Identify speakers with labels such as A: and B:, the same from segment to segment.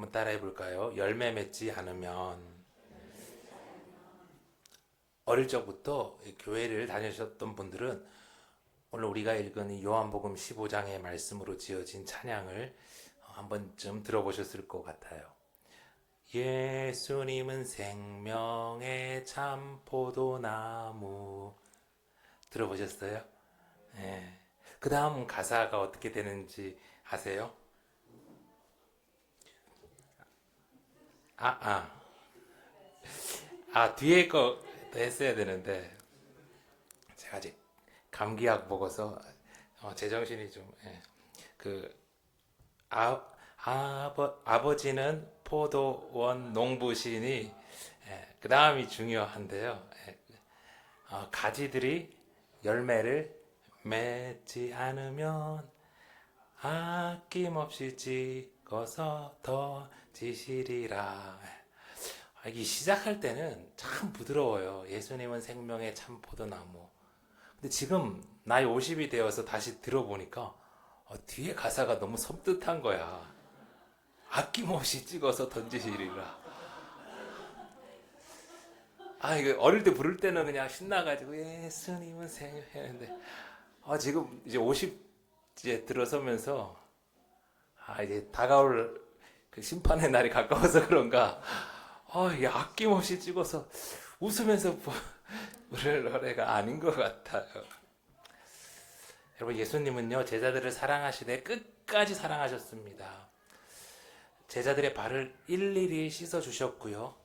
A: 한번 따라해 볼까요? 열매 맺지 않으면. 어릴 적부터 교회를 다니셨던 분들은 오늘 우리가 읽은 이 요한복음 15장의 말씀으로 지어진 찬양을 한 번쯤 들어보셨을 것 같아요. 예수님은 생명의 참 포도나무. 들어보셨어요? 예. 그 다음 가사가 어떻게 되는지 아세요? 아, 아. 뒤에 거 했어야 되는데 제가 아직 감기약 먹어서 제정신이 좀 그 아버지는 포도원 농부시니 그 다음이 중요한데요. 가지들이 열매를 맺지 않으면 아낌없이 찍어서 던지시리라. 이 시작할 때는 참 부드러워요. 예수님은 생명의 참 포도나무. 근데 지금 나이 50이 되어서 다시 들어보니까 뒤에 가사가 너무 섬뜩한 거야. 아낌없이 찍어서 던지시리라. 이거 어릴 때 부를 때는 그냥 신나가지고 예수님은 생명했는데 지금 이제 50 이제 들어서면서 이제 다가올 그 심판의 날이 가까워서 그런가 이게 아낌없이 찍어서 웃으면서 부를 노래가 아닌 것 같아요. 여러분, 예수님은요 제자들을 사랑하시되 끝까지 사랑하셨습니다. 제자들의 발을 일일이 씻어 주셨고요,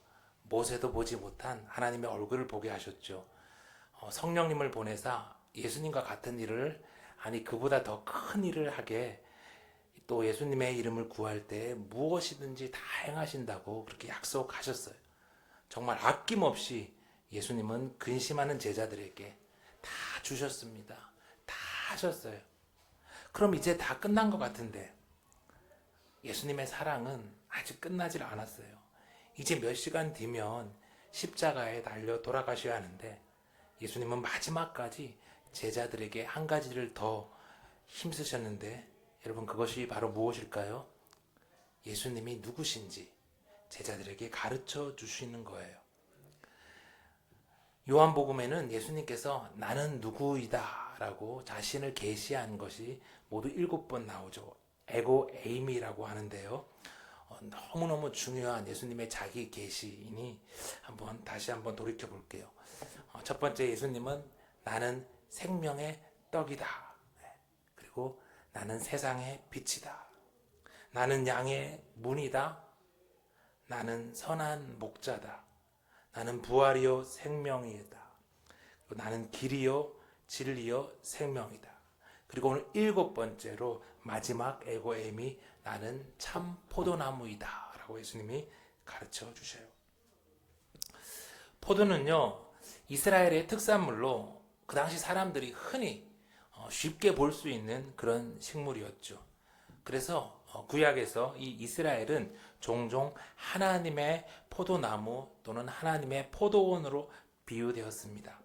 A: 모세도 보지 못한 하나님의 얼굴을 보게 하셨죠. 성령님을 보내사 예수님과 같은 일을, 아니 그보다 더 큰 일을 하게, 또 예수님의 이름을 구할 때 무엇이든지 다 행하신다고 그렇게 약속하셨어요. 정말 아낌없이 예수님은 근심하는 제자들에게 다 주셨습니다. 다 하셨어요. 그럼 이제 다 끝난 것 같은데 예수님의 사랑은 아직 끝나질 않았어요. 이제 몇 시간 뒤면 십자가에 달려 돌아가셔야 하는데 예수님은 마지막까지 제자들에게 한 가지를 더 힘쓰셨는데, 여러분 그것이 바로 무엇일까요? 예수님이 누구신지 제자들에게 가르쳐 주시는 거예요. 요한복음에는 예수님께서 나는 누구이다 라고 자신을 계시한 것이 모두 7번 나오죠. 에고 에이미라고 하는데요. 너무너무 중요한 예수님의 자기 계시이니 다시 한번 돌이켜 볼게요. 첫 번째, 예수님은 나는 생명의 떡이다. 그리고 나는 세상의 빛이다. 나는 양의 문이다. 나는 선한 목자다. 나는 부활이요 생명이다. 나는 길이요 진리요 생명이다. 그리고 오늘 7번째로 마지막 에고엠이 나는 참 포도나무이다 라고 예수님이 가르쳐 주셔요. 포도는요 이스라엘의 특산물로 그 당시 사람들이 흔히 쉽게 볼 수 있는 그런 식물이었죠. 그래서 구약에서 이 이스라엘은 종종 하나님의 포도나무 또는 하나님의 포도원으로 비유되었습니다.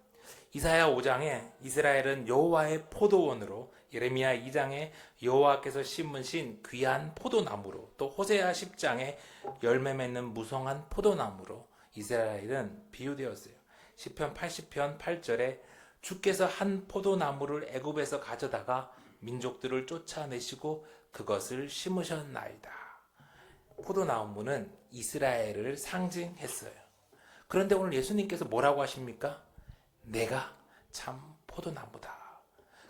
A: 이사야 5장에 이스라엘은 여호와의 포도원으로, 예레미야 2장에 여호와께서 심으신 귀한 포도나무로, 또 호세아 10장에 열매 맺는 무성한 포도나무로 이스라엘은 비유되었어요. 시편 80편 8절에 주께서 한 포도나무를 애굽에서 가져다가 민족들을 쫓아내시고 그것을 심으셨나이다. 포도나무는 이스라엘을 상징했어요. 그런데 오늘 예수님께서 뭐라고 하십니까? 내가 참 포도나무다.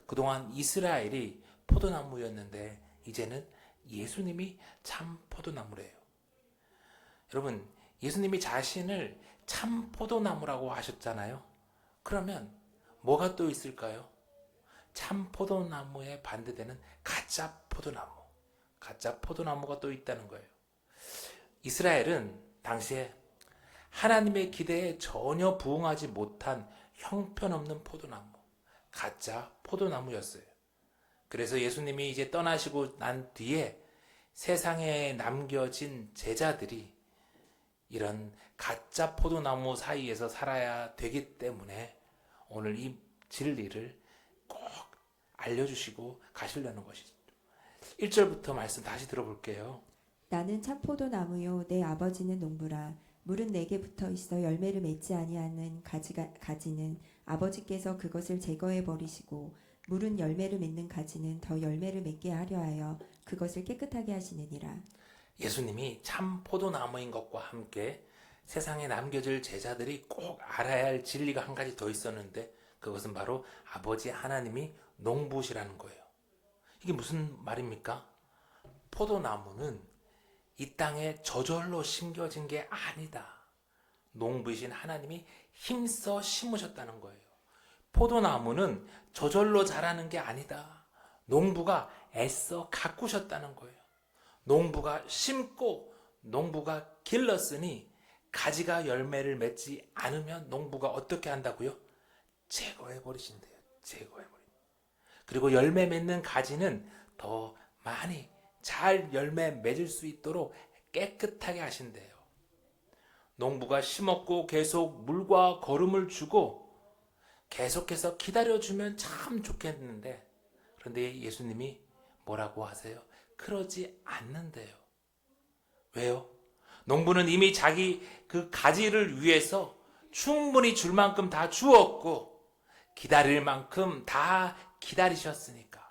A: 그동안 이스라엘이 포도나무였는데 이제는 예수님이 참 포도나무래요. 여러분, 예수님이 자신을 참 포도나무라고 하셨잖아요. 그러면 뭐가 또 있을까요? 참 포도나무에 반대되는 가짜 포도나무. 가짜 포도나무가 또 있다는 거예요. 이스라엘은 당시에 하나님의 기대에 전혀 부응하지 못한 형편없는 포도나무, 가짜 포도나무였어요. 그래서 예수님이 이제 떠나시고 난 뒤에 세상에 남겨진 제자들이 이런 가짜 포도나무 사이에서 살아야 되기 때문에 오늘 이 진리를 꼭 알려주시고 가시려는 것이죠. 1절부터 말씀 다시 들어볼게요.
B: 나는 참 포도나무요 내 아버지는 농부라. 물은 내게 붙어 있어 열매를 맺지 아니하는 가지는 아버지께서 그것을 제거해 버리시고, 물은 열매를 맺는 가지는 더 열매를 맺게 하려 하여 그것을 깨끗하게 하시느니라.
A: 예수님이 참 포도나무인 것과 함께 세상에 남겨질 제자들이 꼭 알아야 할 진리가 한 가지 더 있었는데, 그것은 바로 아버지 하나님이 농부시라는 거예요. 이게 무슨 말입니까? 포도나무는 이 땅에 저절로 심겨진 게 아니다. 농부이신 하나님이 힘써 심으셨다는 거예요. 포도나무는 저절로 자라는 게 아니다. 농부가 애써 가꾸셨다는 거예요. 농부가 심고 농부가 길렀으니 가지가 열매를 맺지 않으면 농부가 어떻게 한다고요? 제거해 버리신대요. 제거해 버리. 그리고 열매 맺는 가지는 더 많이 잘 열매 맺을 수 있도록 깨끗하게 하신대요. 농부가 심었고 계속 물과 거름을 주고 계속해서 기다려주면 참 좋겠는데, 그런데 예수님이 뭐라고 하세요? 그러지 않는데요. 왜요? 농부는 이미 자기 그 가지를 위해서 충분히 줄 만큼 다 주었고 기다릴 만큼 다 기다리셨으니까.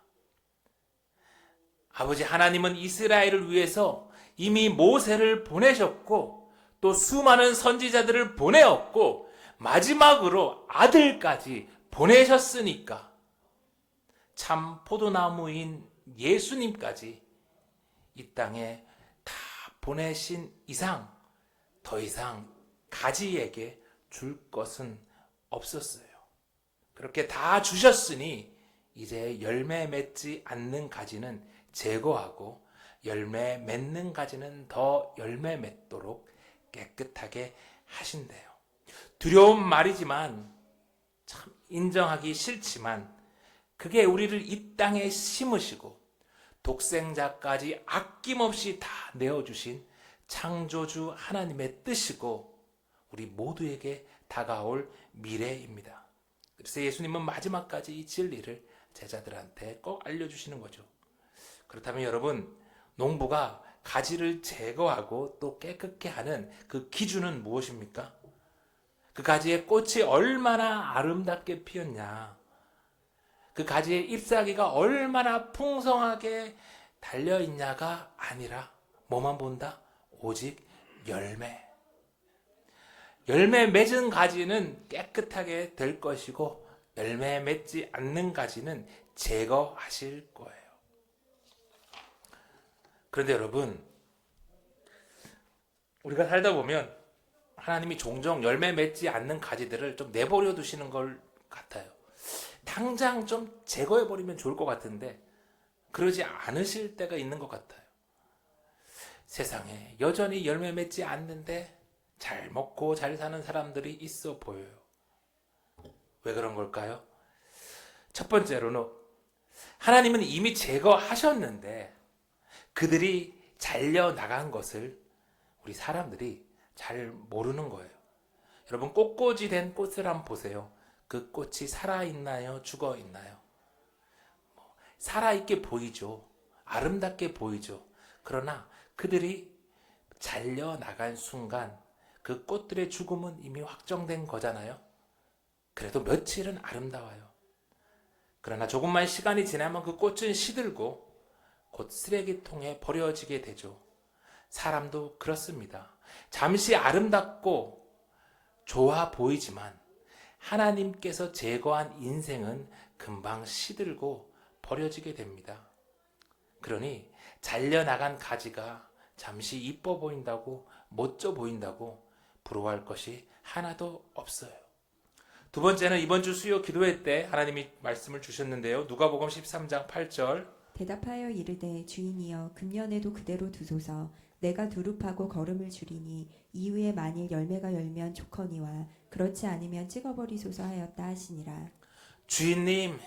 A: 아버지 하나님은 이스라엘을 위해서 이미 모세를 보내셨고 또 수많은 선지자들을 보내었고 마지막으로 아들까지 보내셨으니까 참 포도나무인 예수님까지 이 땅에 다 보내신 이상 더 이상 가지에게 줄 것은 없었어요. 그렇게 다 주셨으니 이제 열매 맺지 않는 가지는 제거하고 열매 맺는 가지는 더 열매 맺도록 깨끗하게 하신대요. 두려운 말이지만 참 인정하기 싫지만 그게 우리를 이 땅에 심으시고 독생자까지 아낌없이 다 내어주신 창조주 하나님의 뜻이고 우리 모두에게 다가올 미래입니다. 그래서 예수님은 마지막까지 이 진리를 제자들한테 꼭 알려주시는 거죠. 그렇다면 여러분, 농부가 가지를 제거하고 또 깨끗게 하는 그 기준은 무엇입니까? 그 가지의 꽃이 얼마나 아름답게 피었냐, 그 가지의 잎사귀가 얼마나 풍성하게 달려있냐가 아니라 뭐만 본다? 오직 열매. 열매 맺은 가지는 깨끗하게 될 것이고 열매 맺지 않는 가지는 제거하실 거예요. 그런데 여러분, 우리가 살다 보면 하나님이 종종 열매 맺지 않는 가지들을 좀 내버려 두시는 걸 같아요. 당장 좀 제거해버리면 좋을 것 같은데 그러지 않으실 때가 있는 것 같아요. 세상에 여전히 열매 맺지 않는데 잘 먹고 잘 사는 사람들이 있어 보여요. 왜 그런 걸까요? 첫 번째로는 하나님은 이미 제거하셨는데 그들이 잘려나간 것을 우리 사람들이 잘 모르는 거예요. 여러분, 꽃꽂이 된 꽃을 한번 보세요. 그 꽃이 살아있나요? 죽어있나요? 살아있게 보이죠. 아름답게 보이죠. 그러나 그들이 잘려나간 순간 그 꽃들의 죽음은 이미 확정된 거잖아요. 그래도 며칠은 아름다워요. 그러나 조금만 시간이 지나면 그 꽃은 시들고 곧 쓰레기통에 버려지게 되죠. 사람도 그렇습니다. 잠시 아름답고 좋아 보이지만 하나님께서 제거한 인생은 금방 시들고 버려지게 됩니다. 그러니 잘려나간 가지가 잠시 이뻐 보인다고 멋져 보인다고 부러워할 것이 하나도 없어요. 두 번째는 이번 주 수요 기도회 때 하나님이 말씀을 주셨는데요. 누가복음 13장 8절
B: 대답하여 이르되 주인이여 금년에도 그대로 두소서. 내가 두릅하고 거름을 줄이니 이후에 만일 열매가 열면 좋거니와 그렇지 않으면 찍어버리소서 하였다 하시니라.
A: 주인님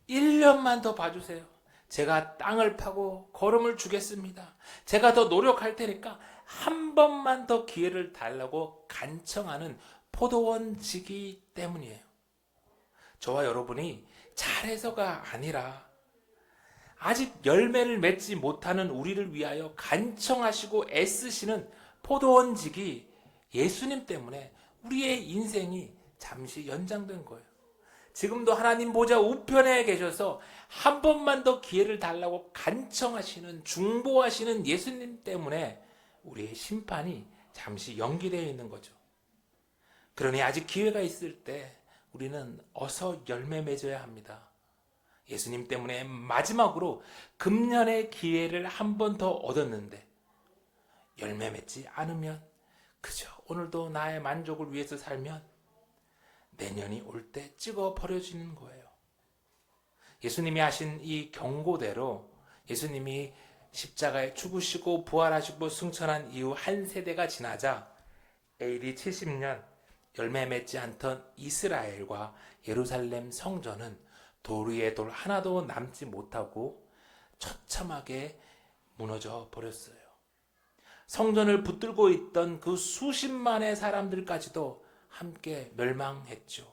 A: 1년만 더 봐주세요. 제가 땅을 파고 거름을 주겠습니다. 제가 더 노력할 테니까 한 번만 더 기회를 달라고 간청하는 포도원지기 때문이에요. 저와 여러분이 잘해서가 아니라 아직 열매를 맺지 못하는 우리를 위하여 간청하시고 애쓰시는 포도원직이 예수님 때문에 우리의 인생이 잠시 연장된 거예요. 지금도 하나님 보좌 우편에 계셔서 한 번만 더 기회를 달라고 간청하시는, 중보하시는 예수님 때문에 우리의 심판이 잠시 연기되어 있는 거죠. 그러니 아직 기회가 있을 때 우리는 어서 열매 맺어야 합니다. 예수님 때문에 마지막으로 금년의 기회를 한 번 더 얻었는데 열매 맺지 않으면, 그저 오늘도 나의 만족을 위해서 살면 내년이 올 때 찍어 버려지는 거예요. 예수님이 하신 이 경고대로 예수님이 십자가에 죽으시고 부활하시고 승천한 이후 한 세대가 지나자 AD 70년 열매 맺지 않던 이스라엘과 예루살렘 성전은 돌 위에 돌 하나도 남지 못하고 처참하게 무너져 버렸어요. 성전을 붙들고 있던 그 수십만의 사람들까지도 함께 멸망했죠.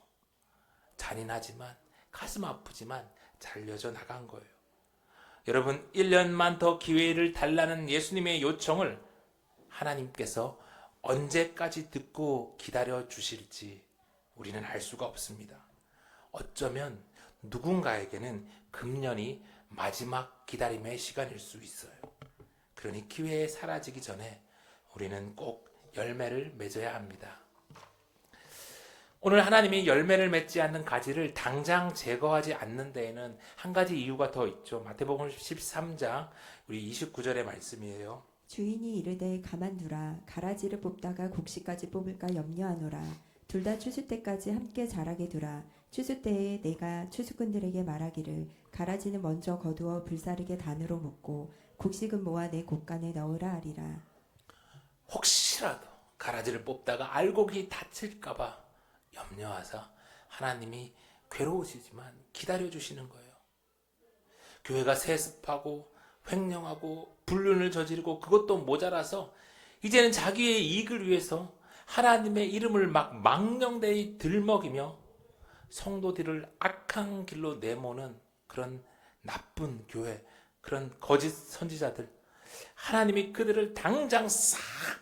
A: 잔인하지만 가슴 아프지만 잘려져 나간 거예요. 여러분, 1년만 더 기회를 달라는 예수님의 요청을 하나님께서 언제까지 듣고 기다려 주실지 우리는 알 수가 없습니다. 어쩌면 누군가에게는 금년이 마지막 기다림의 시간일 수 있어요. 그러니 기회에 사라지기 전에 우리는 꼭 열매를 맺어야 합니다. 오늘 하나님이 열매를 맺지 않는 가지를 당장 제거하지 않는 데에는 한 가지 이유가 더 있죠. 마태복음 13장 우리 29절의 말씀이에요.
B: 주인이 이르되 가만두라. 가라지를 뽑다가 곡식까지 뽑을까 염려하노라. 둘 다 추수 때까지 함께 자라게 두라. 추수 때에 내가 추수꾼들에게 말하기를 가라지는 먼저 거두어 불사르게 단으로 묶고 곡식은 모아 내 곡간에 넣으라 하리라.
A: 혹시라도 가라지를 뽑다가 알곡이 다칠까봐 염려하사 하나님이 괴로우시지만 기다려주시는 거예요. 교회가 세습하고 횡령하고 불륜을 저지르고 그것도 모자라서 이제는 자기의 이익을 위해서 하나님의 이름을 막 망령되이 들먹이며 성도들을 악한 길로 내모는 그런 나쁜 교회, 그런 거짓 선지자들, 하나님이 그들을 당장 싹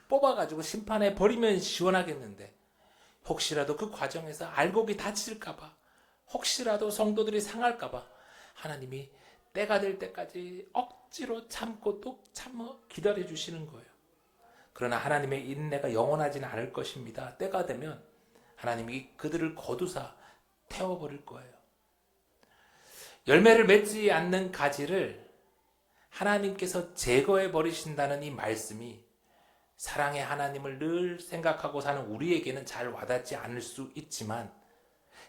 A: 뽑아가지고 심판해 버리면 시원하겠는데 혹시라도 그 과정에서 알곡이 다칠까봐, 혹시라도 성도들이 상할까봐 하나님이 때가 될 때까지 억지로 참고 또 참어 기다려주시는 거예요. 그러나 하나님의 인내가 영원하지는 않을 것입니다. 때가 되면 하나님이 그들을 거두사 태워버릴 거예요. 열매를 맺지 않는 가지를 하나님께서 제거해 버리신다는 이 말씀이 사랑의 하나님을 늘 생각하고 사는 우리에게는 잘 와닿지 않을 수 있지만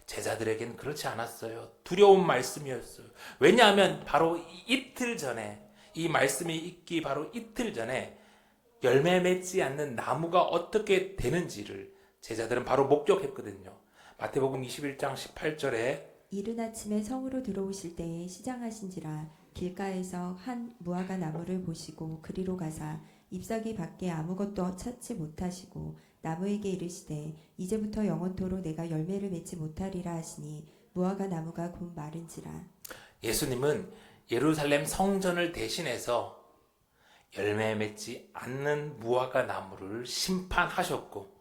A: 제자들에게는 그렇지 않았어요. 두려운 말씀이었어요. 왜냐하면 바로 이틀 전에, 이 말씀이 있기 바로 이틀 전에 열매 맺지 않는 나무가 어떻게 되는지를 제자들은 바로 목격했거든요. 마태복음 21장 18절에
B: 이른 아침에 성으로 들어오실 때에 시장하신지라 길가에서 한 무화과 나무를 보시고 그리로 가사 잎사귀 밖에 아무것도 찾지 못하시고 나무에게 이르시되 이제부터 영원토록 내가 열매를 맺지 못하리라 하시니 무화과 나무가 곧 마른지라.
A: 예수님은 예루살렘 성전을 대신해서 열매 맺지 않는 무화과 나무를 심판하셨고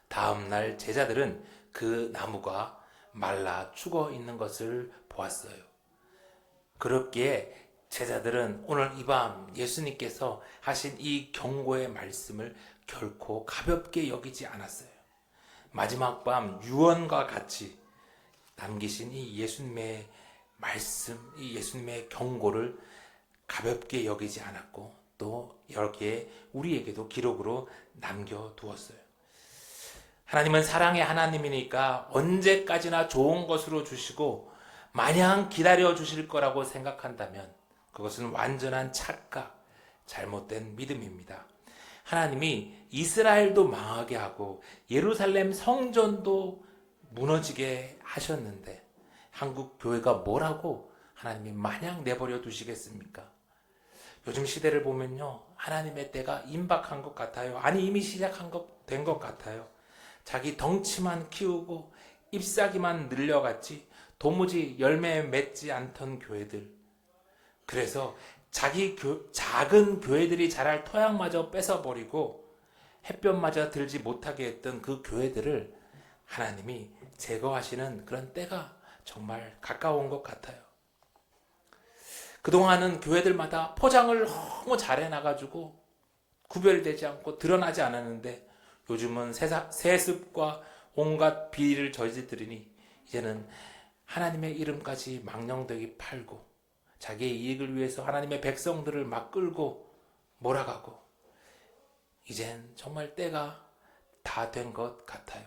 A: 다음날 제자들은 그 나무가 말라 죽어 있는 것을 보았어요. 그렇기에 제자들은 오늘 이 밤 예수님께서 하신 이 경고의 말씀을 결코 가볍게 여기지 않았어요. 마지막 밤 유언과 같이 남기신 이 예수님의 말씀, 이 예수님의 경고를 가볍게 여기지 않았고 또 여기에 우리에게도 기록으로 남겨두었어요. 하나님은 사랑의 하나님이니까 언제까지나 좋은 것으로 주시고 마냥 기다려 주실 거라고 생각한다면 그것은 완전한 착각, 잘못된 믿음입니다. 하나님이 이스라엘도 망하게 하고 예루살렘 성전도 무너지게 하셨는데 한국 교회가 뭐라고 하나님이 마냥 내버려 두시겠습니까? 요즘 시대를 보면요, 하나님의 때가 임박한 것 같아요. 아니 이미 시작한 된 것 같아요. 자기 덩치만 키우고 잎사귀만 늘려갔지 도무지 열매 맺지 않던 교회들, 그래서 작은 교회들이 자랄 토양마저 뺏어버리고 햇볕마저 들지 못하게 했던 그 교회들을 하나님이 제거하시는 그런 때가 정말 가까운 것 같아요. 그동안은 교회들마다 포장을 너무 잘 해놔가지고 구별되지 않고 드러나지 않았는데 요즘은 세습과 온갖 비리를 저지르니 이제는 하나님의 이름까지 망령되게 팔고 자기의 이익을 위해서 하나님의 백성들을 막 끌고 몰아가고 이젠 정말 때가 다 된 것 같아요.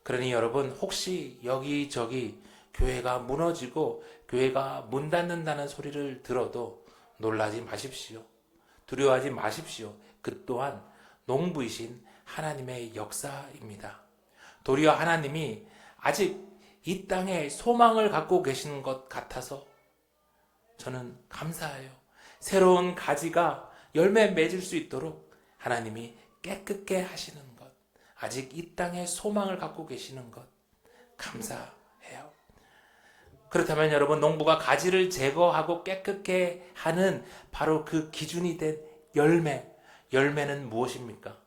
A: 그러니 여러분 혹시 여기저기 교회가 무너지고 교회가 문 닫는다는 소리를 들어도 놀라지 마십시오. 두려워하지 마십시오. 그 또한 농부이신 하나님의 역사입니다. 도리어 하나님이 아직 이 땅에 소망을 갖고 계시는 것 같아서 저는 감사해요. 새로운 가지가 열매 맺을 수 있도록 하나님이 깨끗게 하시는 것, 아직 이 땅에 소망을 갖고 계시는 것 감사해요. 그렇다면 여러분, 농부가 가지를 제거하고 깨끗게 하는 바로 그 기준이 된 열매는 무엇입니까?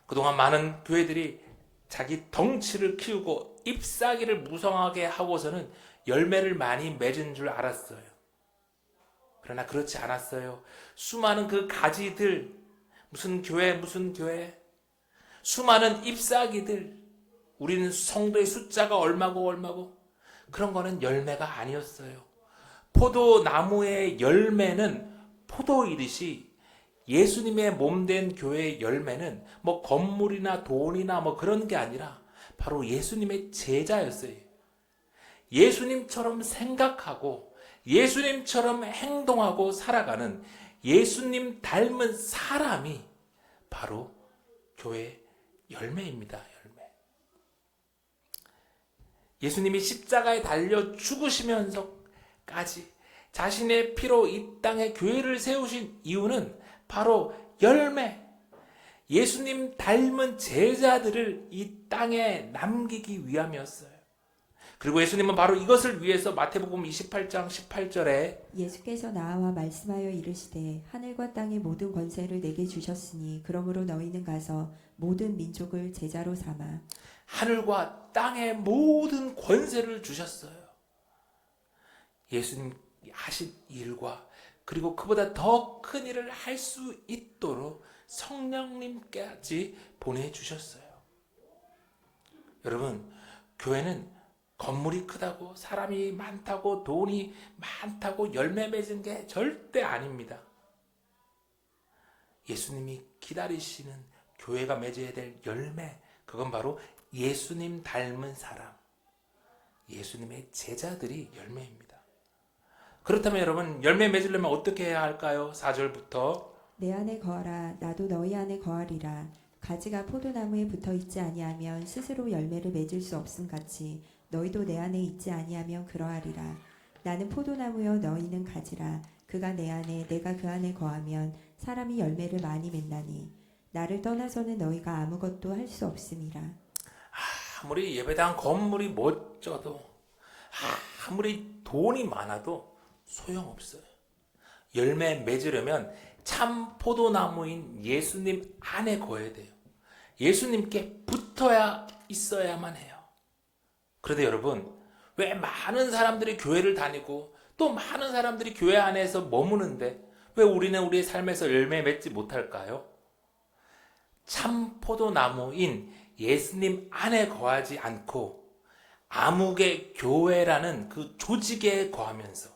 A: 그동안 많은 교회들이 자기 덩치를 키우고 잎사귀를 무성하게 하고서는 열매를 많이 맺은 줄 알았어요. 그러나 그렇지 않았어요. 수많은 그 가지들, 무슨 교회, 수많은 잎사귀들, 우리는 성도의 숫자가 얼마고 그런 거는 열매가 아니었어요. 포도나무의 열매는 포도이듯이 예수님의 몸된 교회의 열매는 뭐 건물이나 돈이나 뭐 그런 게 아니라 바로 예수님의 제자였어요. 예수님처럼 생각하고 예수님처럼 행동하고 살아가는 예수님 닮은 사람이 바로 교회 열매입니다. 열매. 예수님이 십자가에 달려 죽으시면서까지 자신의 피로 이 땅에 교회를 세우신 이유는 바로 열매. 예수님 닮은 제자들을 이 땅에 남기기 위함이었어요. 그리고 예수님은 바로 이것을 위해서 마태복음 28장 18절에
B: 예수께서 나와 말씀하여 이르시되 하늘과 땅의 모든 권세를 내게 주셨으니 그러므로 너희는 가서 모든 민족을 제자로 삼아.
A: 하늘과 땅의 모든 권세를 주셨어요. 예수님 하신 일과 그리고 그보다 더 큰 일을 할 수 있도록 성령님까지 보내주셨어요. 여러분, 교회는 건물이 크다고 사람이 많다고 돈이 많다고 열매 맺은 게 절대 아닙니다. 예수님이 기다리시는 교회가 맺어야 될 열매, 그건 바로 예수님 닮은 사람, 예수님의 제자들이 열매입니다. 그렇다면 여러분, 열매 맺으려면 어떻게 해야 할까요? 4절부터
B: 내 안에 거하라 나도 너희 안에 거하리라. 가지가 포도나무에 붙어 있지 아니하면 스스로 열매를 맺을 수 없음 같이 너희도 내 안에 있지 아니하면 그러하리라. 나는 포도나무여 너희는 가지라. 그가 내 안에 내가 그 안에 거하면 사람이 열매를 많이 맺나니 나를 떠나서는 너희가 아무것도 할 수 없음이라.
A: 아무리 예배당 건물이 멋져도 아무리 돈이 많아도 소용없어요. 열매 맺으려면 참 포도나무인 예수님 안에 거해야 돼요. 예수님께 붙어야 있어야만 해요. 그런데 여러분, 왜 많은 사람들이 교회를 다니고 또 많은 사람들이 교회 안에서 머무는데 왜 우리는 우리의 삶에서 열매 맺지 못할까요? 참 포도나무인 예수님 안에 거하지 않고 암흑의 교회라는 그 조직에 거하면서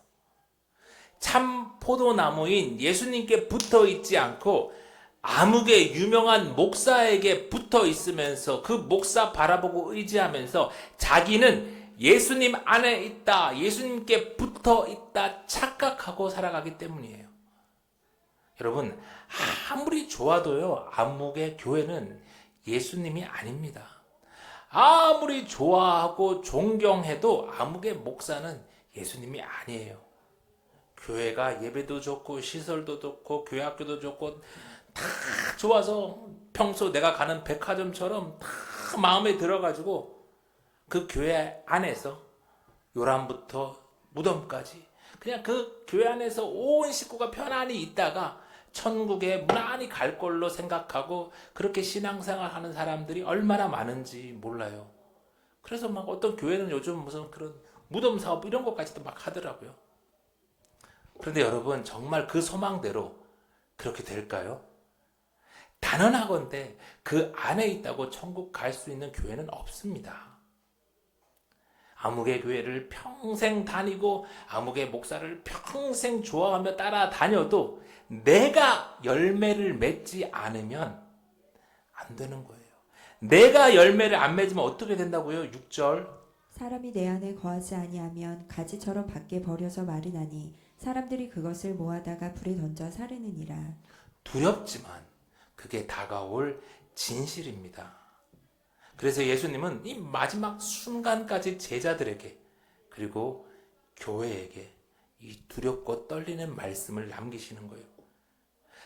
A: 참 포도나무인 예수님께 붙어 있지 않고 암흑의 유명한 목사에게 붙어 있으면서 그 목사 바라보고 의지하면서 자기는 예수님 안에 있다, 예수님께 붙어 있다 착각하고 살아가기 때문이에요. 여러분, 아무리 좋아도요, 암흑의 교회는 예수님이 아닙니다. 아무리 좋아하고 존경해도 암흑의 목사는 예수님이 아니에요. 교회가 예배도 좋고 시설도 좋고 교회 학교도 좋고 다 좋아서 평소 내가 가는 백화점처럼 다 마음에 들어가지고 그 교회 안에서 요람부터 무덤까지 그냥 그 교회 안에서 온 식구가 편안히 있다가 천국에 무난히 갈 걸로 생각하고 그렇게 신앙생활 하는 사람들이 얼마나 많은지 몰라요. 그래서 막 어떤 교회는 요즘 무슨 그런 무덤 사업 이런 것까지도 막 하더라고요. 그런데 여러분, 정말 그 소망대로 그렇게 될까요? 단언하건대 그 안에 있다고 천국 갈 수 있는 교회는 없습니다. 아무개 교회를 평생 다니고 아무개 목사를 평생 좋아하며 따라다녀도 내가 열매를 맺지 않으면 안 되는 거예요. 내가 열매를 안 맺으면 어떻게 된다고요? 6절.
B: 사람이 내 안에 거하지 아니하면 가지처럼 밖에 버려져 마르나니 사람들이 그것을 모아다가 불에 던져 사르느니라.
A: 두렵지만 그게 다가올 진실입니다. 그래서 예수님은 이 마지막 순간까지 제자들에게 그리고 교회에게 이 두렵고 떨리는 말씀을 남기시는 거예요.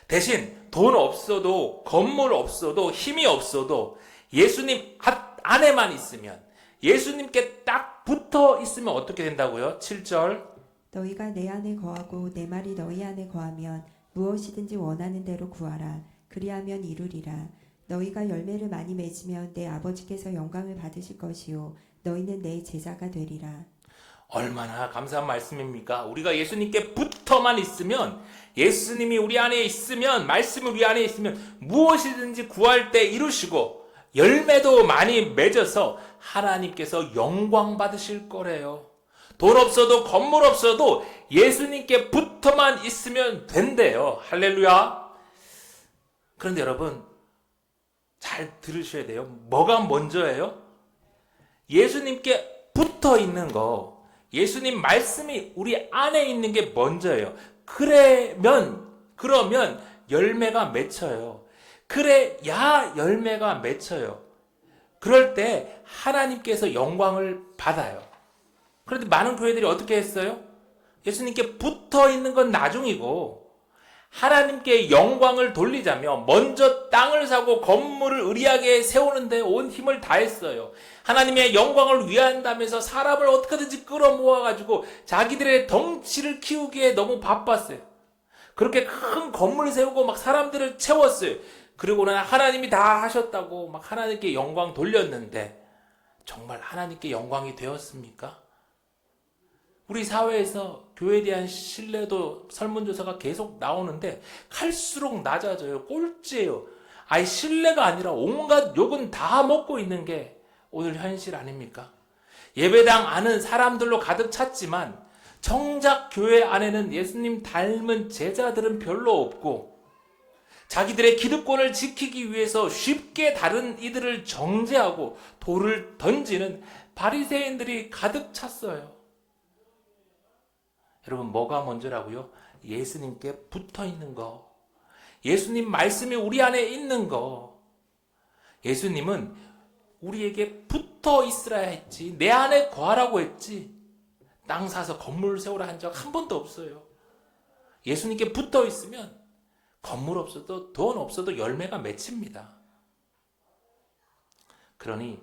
A: 대신 돈 없어도 건물 없어도 힘이 없어도 예수님 안에만 있으면, 예수님께 딱 붙어 있으면 어떻게 된다고요? 7절.
B: 너희가 내 안에 거하고 내 말이 너희 안에 거하면 무엇이든지 원하는 대로 구하라. 그리하면 이루리라. 너희가 열매를 많이 맺으면 내 아버지께서 영광을 받으실 것이요 너희는 내 제자가 되리라.
A: 얼마나 감사한 말씀입니까? 우리가 예수님께 붙어만 있으면, 예수님이 우리 안에 있으면, 말씀이 우리 안에 있으면 무엇이든지 구할 때 이루시고 열매도 많이 맺어서 하나님께서 영광 받으실 거래요. 돈 없어도 건물 없어도 예수님께 붙어만 있으면 된대요. 할렐루야. 그런데 여러분, 잘 들으셔야 돼요. 뭐가 먼저예요? 예수님께 붙어 있는 거, 예수님 말씀이 우리 안에 있는 게 먼저예요. 그러면 열매가 맺혀요. 그래야 열매가 맺혀요. 그럴 때 하나님께서 영광을 받아요. 그런데 많은 교회들이 어떻게 했어요? 예수님께 붙어 있는 건 나중이고 하나님께 영광을 돌리자며 먼저 땅을 사고 건물을 의리하게 세우는데 온 힘을 다했어요. 하나님의 영광을 위한다면서 사람을 어떻게든지 끌어모아가지고 자기들의 덩치를 키우기에 너무 바빴어요. 그렇게 큰 건물 세우고 막 사람들을 채웠어요. 그리고는 하나님이 다 하셨다고 막 하나님께 영광 돌렸는데 정말 하나님께 영광이 되었습니까? 우리 사회에서 교회에 대한 신뢰도 설문조사가 계속 나오는데 갈수록 낮아져요. 꼴찌예요. 아예 신뢰가 아니라 온갖 욕은 다 먹고 있는 게 오늘 현실 아닙니까? 예배당 안은 사람들로 가득 찼지만 정작 교회 안에는 예수님 닮은 제자들은 별로 없고 자기들의 기득권을 지키기 위해서 쉽게 다른 이들을 정죄하고 돌을 던지는 바리새인들이 가득 찼어요. 여러분, 뭐가 먼저라고요? 예수님께 붙어 있는 거. 예수님 말씀이 우리 안에 있는 거. 예수님은 우리에게 붙어 있으라 했지, 내 안에 거하라고 했지, 땅 사서 건물 세우라 한 적 한 번도 없어요. 예수님께 붙어 있으면 건물 없어도 돈 없어도 열매가 맺힙니다. 그러니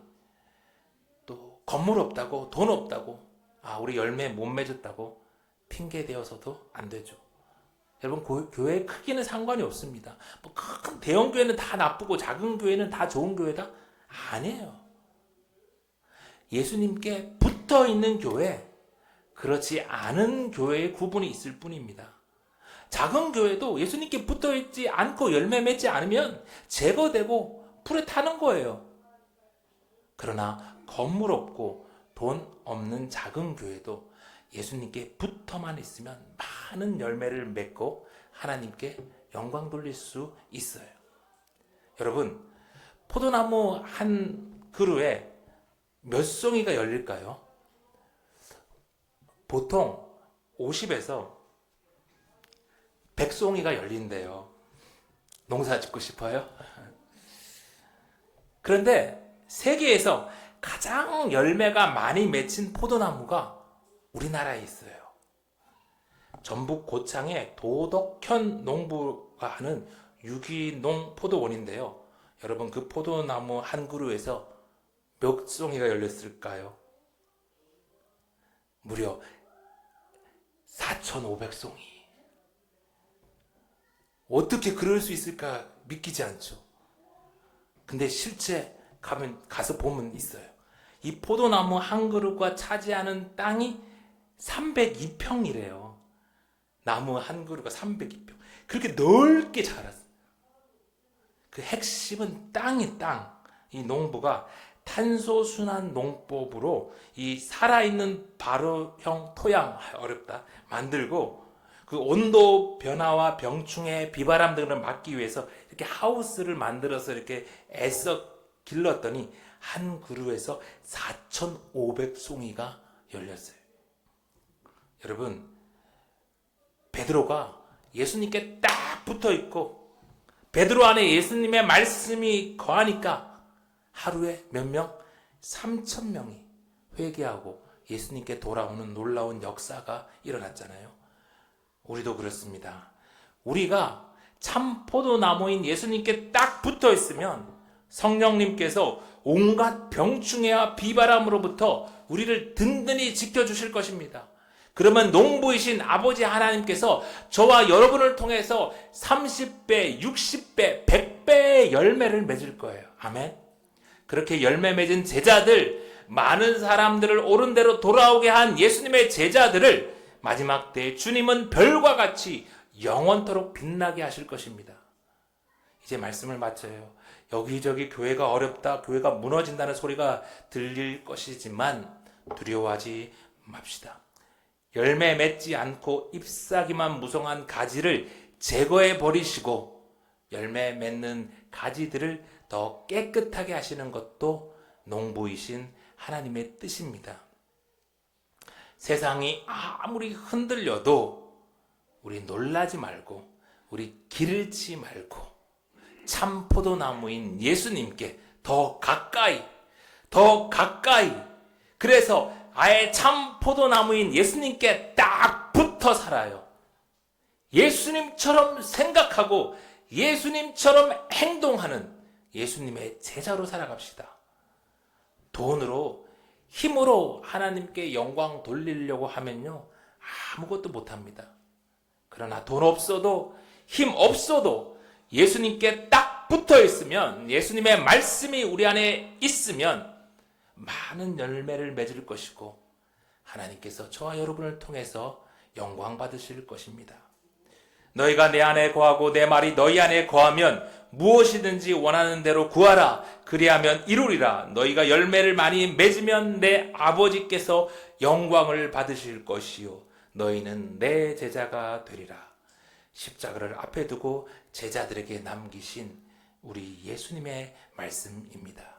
A: 또 건물 없다고 돈 없다고 우리 열매 못 맺었다고 핑계 대어서도 안 되죠. 여러분, 교회의 크기는 상관이 없습니다. 뭐 큰 대형 교회는 다 나쁘고 작은 교회는 다 좋은 교회다? 아니에요. 예수님께 붙어 있는 교회, 그렇지 않은 교회의 구분이 있을 뿐입니다. 작은 교회도 예수님께 붙어 있지 않고 열매 맺지 않으면 제거되고 불에 타는 거예요. 그러나 건물 없고 돈 없는 작은 교회도 예수님께 붙어만 있으면 많은 열매를 맺고 하나님께 영광 돌릴 수 있어요. 여러분, 포도나무 한 그루에 몇 송이가 열릴까요? 보통 50에서 100송이가 열린대요. 농사 짓고 싶어요? 그런데 세계에서 가장 열매가 많이 맺힌 포도나무가 우리나라에 있어요. 전북 고창의 도덕현 농부가 하는 유기농 포도원인데요. 여러분, 그 포도나무 한 그루에서 몇 송이가 열렸을까요? 무려 4,500송이. 어떻게 그럴 수 있을까 믿기지 않죠. 근데 실제 가서 보면 있어요. 이 포도나무 한 그루가 차지하는 땅이 302평이래요. 나무 한 그루가 302평. 그렇게 넓게 자랐어요. 그 핵심은 땅이 땅. 이 농부가 탄소순환 농법으로 이 살아있는 발효형 토양, 어렵다, 만들고 그 온도 변화와 병충해, 비바람 등을 막기 위해서 이렇게 하우스를 만들어서 이렇게 애써 길렀더니 한 그루에서 4,500송이가 열렸어요. 여러분, 베드로가 예수님께 딱 붙어 있고 베드로 안에 예수님의 말씀이 거하니까 하루에 몇 명? 3,000명이 회개하고 예수님께 돌아오는 놀라운 역사가 일어났잖아요. 우리도 그렇습니다. 우리가 참 포도나무인 예수님께 딱 붙어 있으면 성령님께서 온갖 병충해와 비바람으로부터 우리를 든든히 지켜주실 것입니다. 그러면 농부이신 아버지 하나님께서 저와 여러분을 통해서 30배, 60배, 100배의 열매를 맺을 거예요. 아멘. 그렇게 열매 맺은 제자들, 많은 사람들을 옳은 대로 돌아오게 한 예수님의 제자들을 마지막 때 주님은 별과 같이 영원토록 빛나게 하실 것입니다. 이제 말씀을 마쳐요. 여기저기 교회가 어렵다, 교회가 무너진다는 소리가 들릴 것이지만 두려워하지 맙시다. 열매 맺지 않고 잎사귀만 무성한 가지를 제거해 버리시고 열매 맺는 가지들을 더 깨끗하게 하시는 것도 농부이신 하나님의 뜻입니다. 세상이 아무리 흔들려도 우리 놀라지 말고 우리 기르지 말고 참 포도나무인 예수님께 더 가까이 그래서 아예 참 포도나무인 예수님께 딱 붙어 살아요. 예수님처럼 생각하고 예수님처럼 행동하는 예수님의 제자로 살아갑시다. 돈으로 힘으로 하나님께 영광 돌리려고 하면요 아무것도 못합니다. 그러나 돈 없어도 힘 없어도 예수님께 딱 붙어 있으면 예수님의 말씀이 우리 안에 있으면 많은 열매를 맺을 것이고 하나님께서 저와 여러분을 통해서 영광 받으실 것입니다. 너희가 내 안에 거하고 내 말이 너희 안에 거하면 무엇이든지 원하는 대로 구하라. 그리하면 이루리라. 너희가 열매를 많이 맺으면 내 아버지께서 영광을 받으실 것이요 너희는 내 제자가 되리라. 십자가를 앞에 두고 제자들에게 남기신 우리 예수님의 말씀입니다.